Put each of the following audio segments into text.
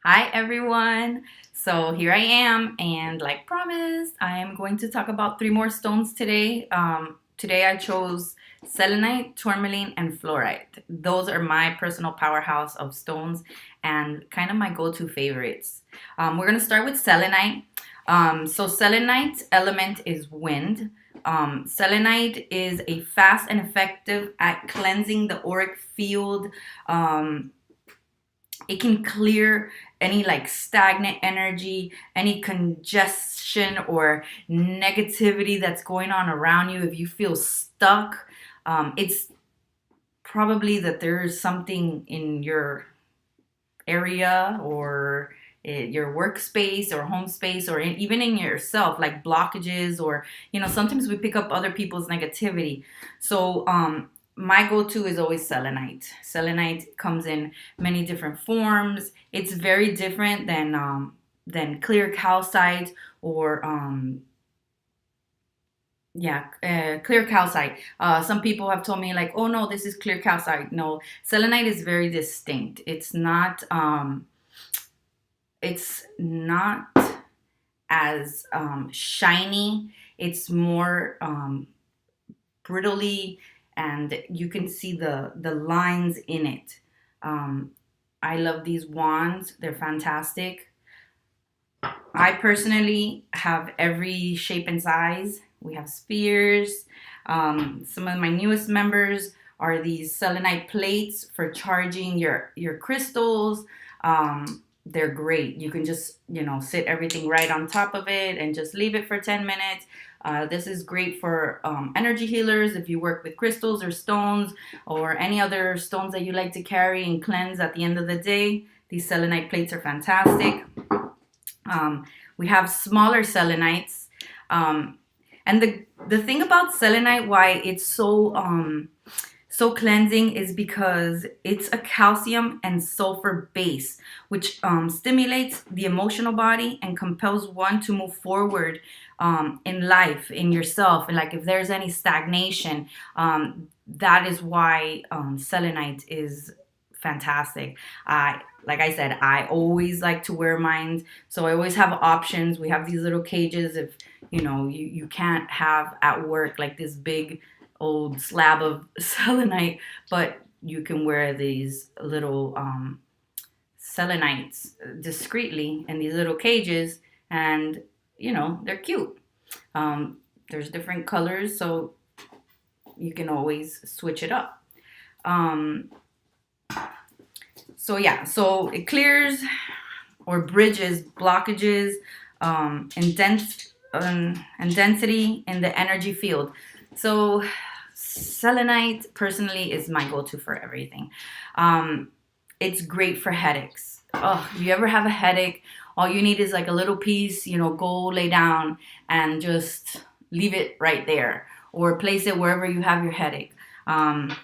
Hi everyone. So here I am, and like promised, I am going to talk about three more stones today. Today I chose selenite, tourmaline, and fluorite. Those are my personal powerhouse of stones and kind of my go-to favorites. We're gonna start with selenite. So selenite element is wind. Selenite is a fast and effective at cleansing the auric field. It can clear any like stagnant energy, any congestion or negativity that's going on around you. If you feel stuck, it's probably that there's something in your area or your workspace or home space or even in yourself, like blockages, or sometimes we pick up other people's negativity. So my go-to is always selenite. Selenite comes in many different forms. It's very different than clear calcite or clear calcite. Some people have told me like, oh no, this is clear calcite. No, selenite is very distinct. It's not as shiny. It's more brittly, and you can see the lines in it. I love these wands. They're fantastic. I personally have every shape and size. We have spheres. Some of my newest members are these selenite plates for charging your crystals. They're great. You can just, sit everything right on top of it and just leave it for 10 minutes. This is great for energy healers if you work with crystals or stones or any other stones that you like to carry and cleanse at the end of the day. These selenite plates are fantastic. We have smaller selenites. And the thing about selenite, why it's so cleansing, is because it's a calcium and sulfur base, which stimulates the emotional body and compels one to move forward in life, in yourself. And like if there's any stagnation, that is why selenite is fantastic. Like I said, I always like to wear mine, so I always have options. We have these little cages if you can't have at work like this big old slab of selenite, but you can wear these little selenites discreetly in these little cages, and they're cute. There's different colors, so you can always switch it up. So it clears or bridges blockages and density in the energy field. So selenite personally is my go-to for everything. It's great for headaches. Oh, if you ever have a headache, all you need is like a little piece, go lay down and just leave it right there, or place it wherever you have your headache. I've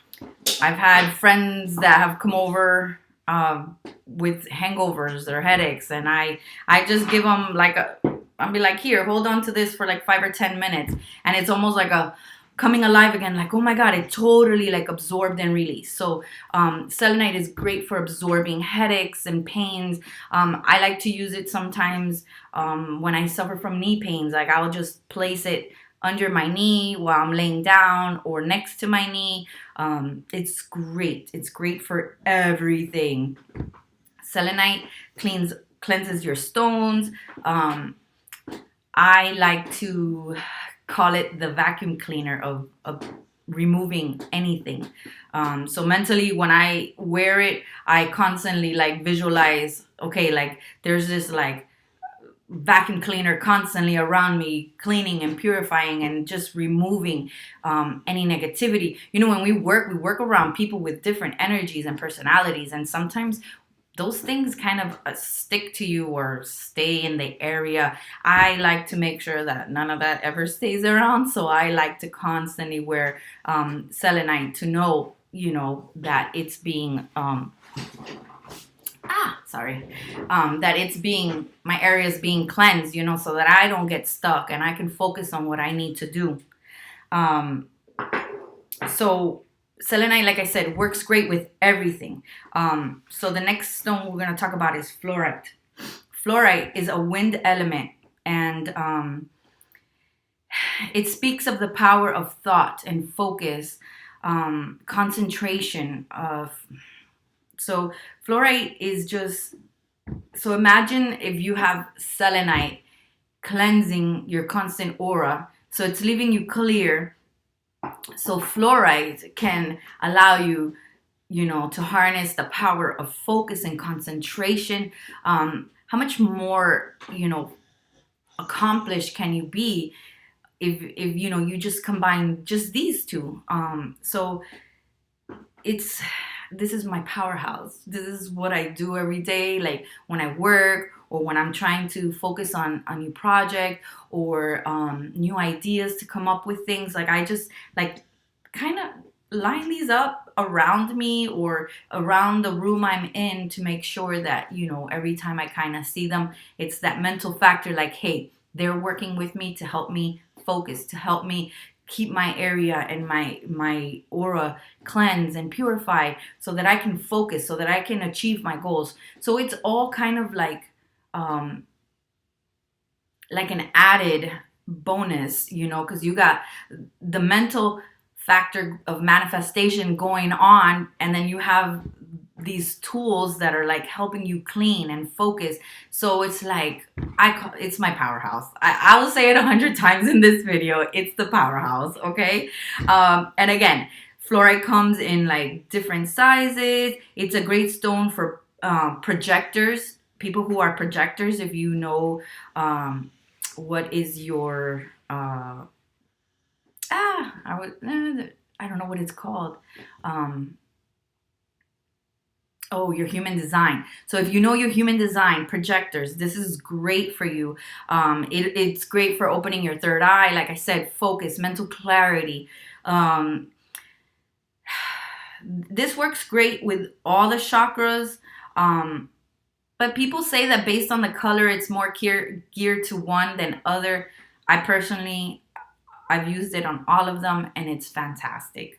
had friends that have come over with hangovers or headaches, and I just give them I'll be like, here, hold on to this for like 5 or 10 minutes, and it's almost like a coming alive again, like, oh my god, it totally like absorbed and released. So selenite is great for absorbing headaches and pains. I like to use it sometimes when I suffer from knee pains. Like I'll just place it under my knee while I'm laying down or next to my knee. It's great for everything. Selenite cleanses your stones. I like to call it the vacuum cleaner of removing anything. So mentally, when I wear it, I constantly like visualize, okay, like there's this like vacuum cleaner constantly around me, cleaning and purifying and just removing any negativity. When we work around people with different energies and personalities, and sometimes those things kind of stick to you or stay in the area. I like to make sure that none of that ever stays around, so I like to constantly wear selenite to know that it's being that it's being, my area is being cleansed, so that I don't get stuck and I can focus on what I need to do. So Selenite, like I said, works great with everything. So the next stone we're going to talk about is fluorite. Fluorite is a wind element, and it speaks of the power of thought and focus, concentration of. So fluorite is just, so imagine if you have selenite cleansing your constant aura, so it's leaving you clear. So fluorite can allow you, to harness the power of focus and concentration. How much more, accomplished can you be if you just combine just these two? So this is my powerhouse. This is what I do every day, like when I work or when I'm trying to focus on a new project or new ideas to come up with things. Like I just like kind of line these up around me or around the room I'm in to make sure that, every time I kind of see them, it's that mental factor like, hey, they're working with me to help me focus, to help me keep my area and my aura cleansed and purified so that I can focus, so that I can achieve my goals. So it's all kind of like an added bonus, because you got the mental factor of manifestation going on, and then you have these tools that are like helping you clean and focus. So it's like it's my powerhouse. I will say it 100 times in this video. It's the powerhouse, okay? And again, fluorite comes in like different sizes. It's a great stone for projectors, people who are projectors. If you know what is your I don't know what it's called. Your human design. So if you know your human design, projectors, this is great for you. It's great for opening your third eye. Like I said, focus, mental clarity. This works great with all the chakras. But people say that based on the color, it's more geared to one than other. I've used it on all of them, and it's fantastic.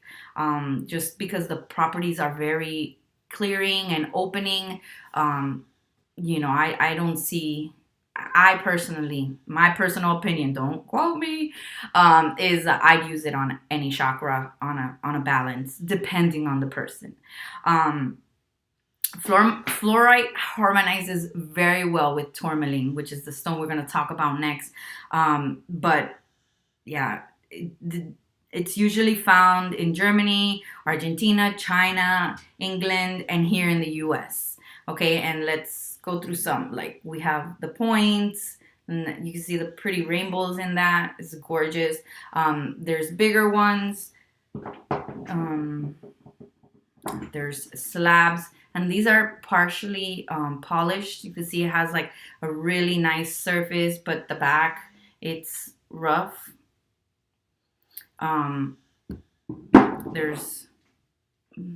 Just because the properties are very clearing and opening. I don't see, I personally, my personal opinion, don't quote me, is I'd use it on any chakra on a balance, depending on the person. Fluorite harmonizes very well with tourmaline, which is the stone we're going to talk about next. But yeah, it's usually found in Germany, Argentina, China, England, and here in the US. Okay, and let's go through some. Like we have the points, and you can see the pretty rainbows in that. It's gorgeous. There's bigger ones. There's slabs, and these are partially polished. You can see it has like a really nice surface, but the back, it's rough. There's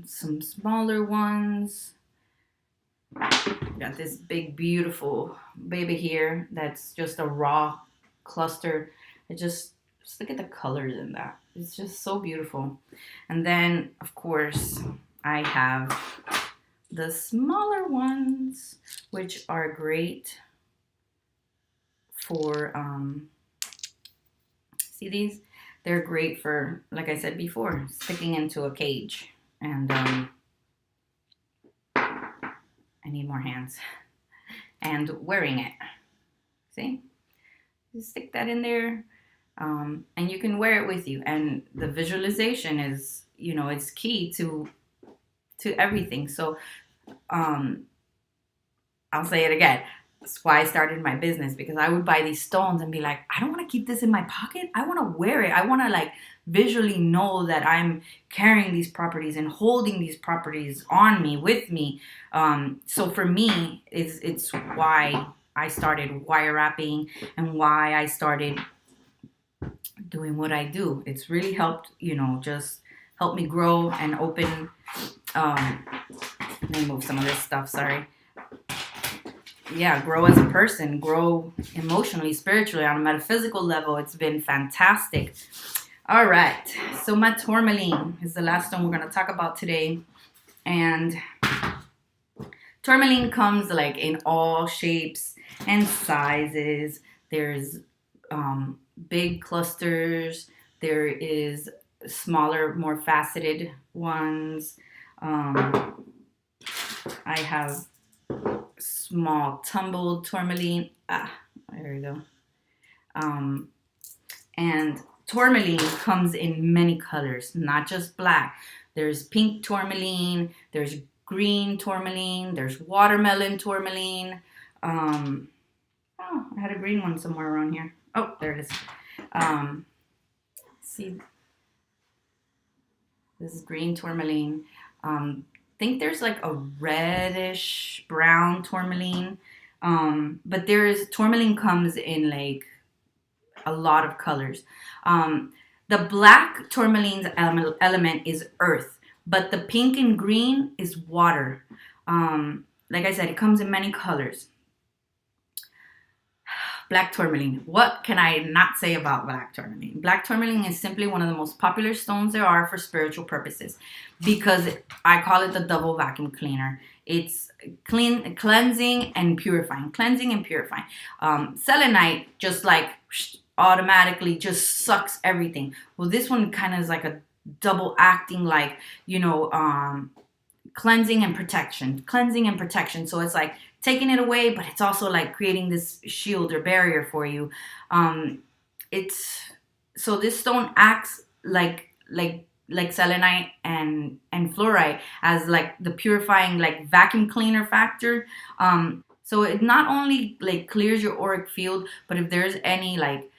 some smaller ones. Got this big, beautiful baby here that's just a raw cluster. Just look at the colors in that. It's just so beautiful. And then, of course, I have the smaller ones, which are great for, see these? They're great for, like I said before, sticking into a cage. And I need more hands. And wearing it. See? Just stick that in there. And you can wear it with you. And the visualization is, it's key to everything. So I'll say it again. That's why I started my business, because I would buy these stones and be like, I don't want to keep this in my pocket. I want to wear it. I want to like visually know that I'm carrying these properties and holding these properties on me, with me. So for me, it's why I started wire wrapping and why I started doing what I do. It's really helped, just help me grow and open. Let me move some of this stuff, sorry. Yeah, grow as a person, grow emotionally, spiritually, on a metaphysical level. It's been fantastic. All right, so my tourmaline is the last one we're gonna talk about today, and tourmaline comes like in all shapes and sizes. There's big clusters. There is smaller, more faceted ones. I have small tumbled tourmaline. There we go. And tourmaline comes in many colors, not just black. There's pink tourmaline, there's green tourmaline, there's watermelon tourmaline. Oh, I had a green one somewhere around here. Oh, there it is. See, this is green tourmaline. I think there's like a reddish brown tourmaline. But tourmaline comes in like a lot of colors. The black tourmaline's element is earth, but the pink and green is water. Like I said, it comes in many colors. Black tourmaline. What can I not say about black tourmaline? Black tourmaline is simply one of the most popular stones there are for spiritual purposes because I call it the double vacuum cleaner. It's cleansing and purifying. Cleansing and purifying. Selenite just like automatically just sucks everything. Well, this one kind of is like a double acting, like, cleansing and protection. Cleansing and protection. So it's like taking it away, but it's also like creating this shield or barrier for you. So this stone acts like selenite and fluorite as like the purifying like vacuum cleaner factor. So it not only like clears your auric field, but if there's any like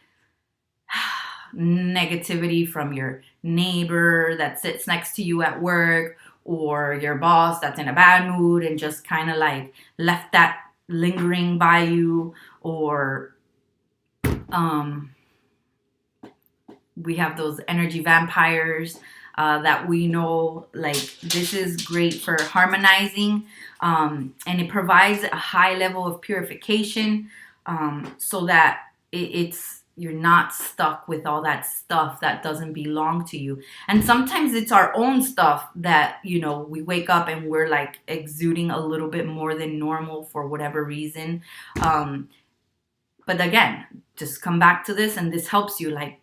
negativity from your neighbor that sits next to you at work, or your boss that's in a bad mood and just kind of like left that lingering by you, or we have those energy vampires that we know, like this is great for harmonizing, and it provides a high level of purification, so that you're not stuck with all that stuff that doesn't belong to you. And sometimes it's our own stuff that, we wake up and we're like exuding a little bit more than normal for whatever reason. But again, just come back to this, and this helps you, like,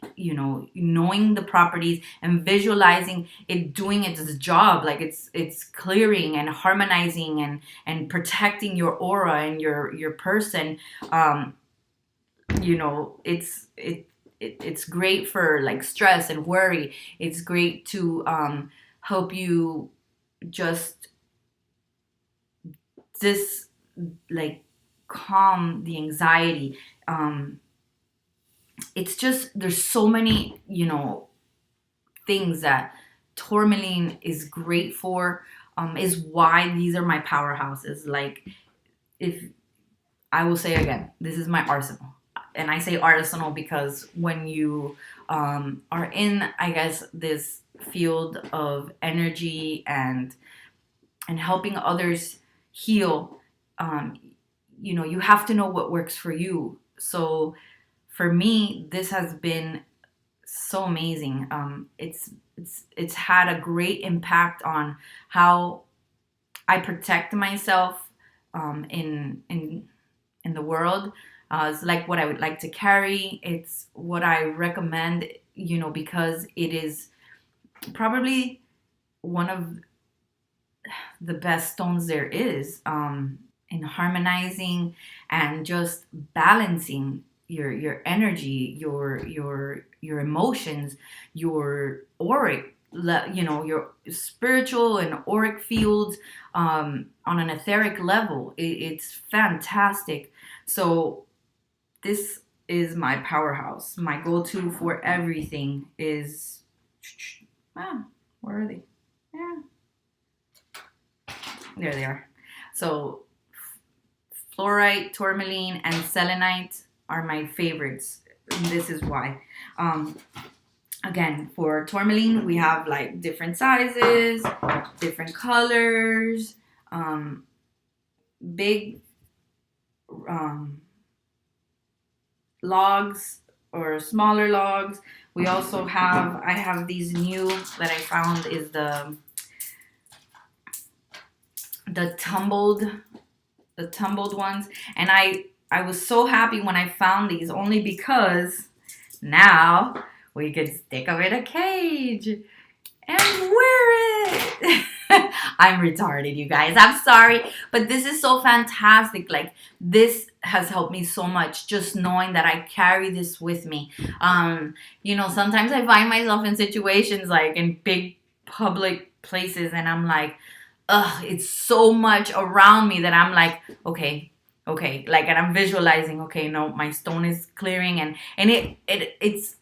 knowing the properties and visualizing it doing its job. Like it's clearing and harmonizing and protecting your aura and your person. It's great for like stress and worry. It's great to help you just like calm the anxiety. It's just, there's so many things that tourmaline is great for, is why these are my powerhouses. Like, if I will say again, this is my arsenal. And I say arsenal because when you are in, I guess, this field of energy and helping others heal, you have to know what works for you. So for me, this has been so amazing. It's had a great impact on how I protect myself in the world. It's like what I would like to carry. It's what I recommend, because it is probably one of the best stones there is, in harmonizing and just balancing your energy, your emotions, your auric, your spiritual and auric fields, on an etheric level. It's fantastic. So this is my powerhouse. My go-to for everything is, where are they? Yeah, there they are. So fluorite, tourmaline, and selenite are my favorites. This is why. Again, for tourmaline, we have like different sizes, different colors, big logs, or smaller logs. We also have, I have these new that I found is the tumbled the tumbled ones, and I was so happy when I found these, only because now we could stick them in a cage and wear it. I'm retarded, you guys. I'm sorry, but this is so fantastic. Like, this has helped me so much, just knowing that I carry this with me. Sometimes I find myself in situations like in big public places, and I'm like, ugh, it's so much around me that I'm like, okay, like, and I'm visualizing, okay, no, my stone is clearing, and it's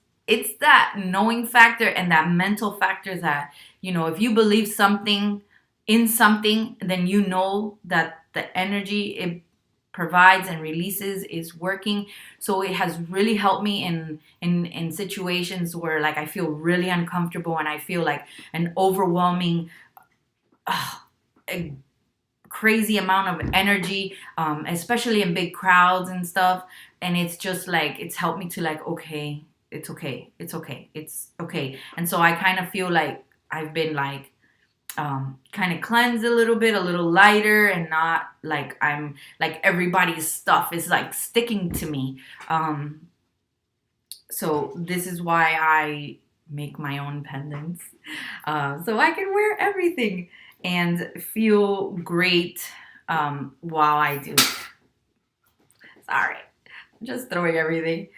that knowing factor and that mental factor that, if you believe something in something, then you know that the energy it provides and releases is working. So it has really helped me in situations where, like, I feel really uncomfortable and I feel like an overwhelming a crazy amount of energy, especially in big crowds and stuff. And it's just like, it's helped me to, like, okay, it's okay, it's okay, it's okay. And so I kind of feel like I've been like, kind of cleansed a little lighter, and not like I'm like everybody's stuff is like sticking to me. So this is why I make my own pendants, so I can wear everything and feel great while I do it. Sorry, I'm just throwing everything.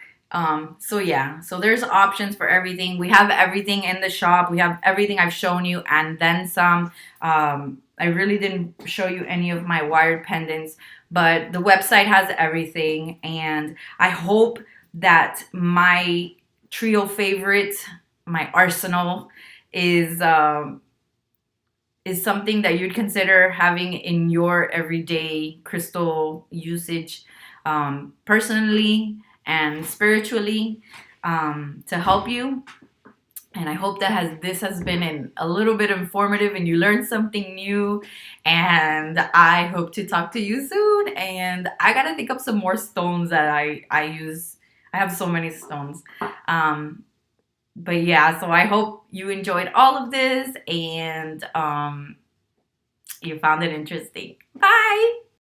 So yeah, so there's options for everything. We have everything in the shop. We have everything I've shown you and then some. I really didn't show you any of my wired pendants, but the website has everything. And I hope that my trio favorite, my arsenal, is something that you'd consider having in your everyday crystal usage, personally and spiritually, to help you. And I hope that this has been a little bit informative and you learned something new. And I hope to talk to you soon. And I gotta think up some more stones that I use. I have so many stones. But yeah, so I hope you enjoyed all of this and you found it interesting. Bye!